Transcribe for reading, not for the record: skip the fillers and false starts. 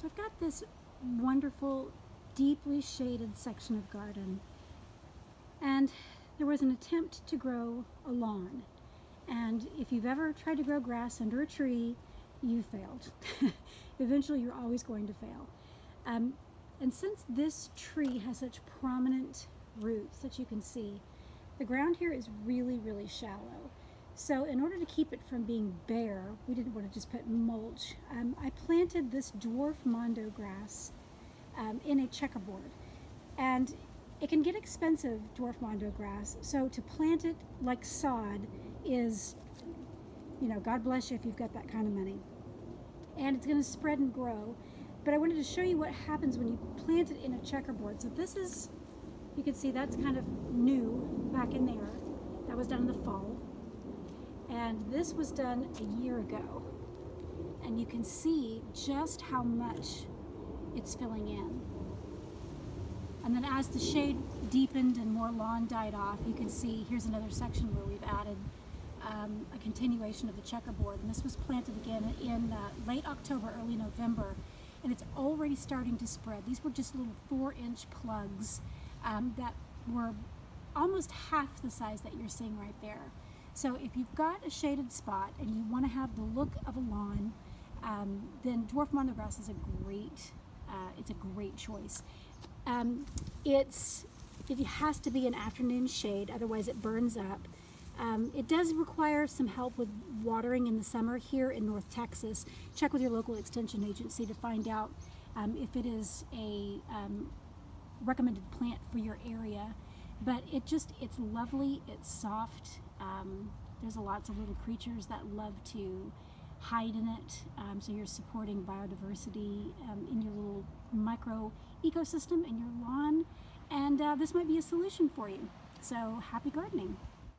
So I've got this wonderful, deeply shaded section of garden, and there was an attempt to grow a lawn. And if you've ever tried to grow grass under a tree, you failed. Eventually, you're always going to fail. And since this tree has such prominent roots that you can see, the ground here is really, really shallow. So in order to keep it from being bare, we didn't want to just put mulch. I planted this dwarf mondo grass in a checkerboard. And it can get expensive, dwarf mondo grass, so to plant it like sod is, God bless you if you've got that kind of money. And it's going to spread and grow. But I wanted to show you what happens when you plant it in a checkerboard. So this is, you can see that's kind of new back in there. That was done in the fall. And this was done a year ago. And you can see just how much it's filling in. And then as the shade deepened and more lawn died off, you can see here's another section where we've added a continuation of the checkerboard. And this was planted again in late October, early November. And it's already starting to spread. These were just little 4-inch plugs that were almost half the size that you're seeing right there. So if you've got a shaded spot and you want to have the look of a lawn, then dwarf mondo grass is it's a great choice. It has to be an afternoon shade, otherwise it burns up. It does require some help with watering in the summer here in North Texas. Check with your local extension agency to find out if it is a recommended plant for your area. But it's lovely, it's soft. There's lots of little creatures that love to hide in it, so you're supporting biodiversity in your little micro ecosystem in your lawn, and this might be a solution for you. So happy gardening.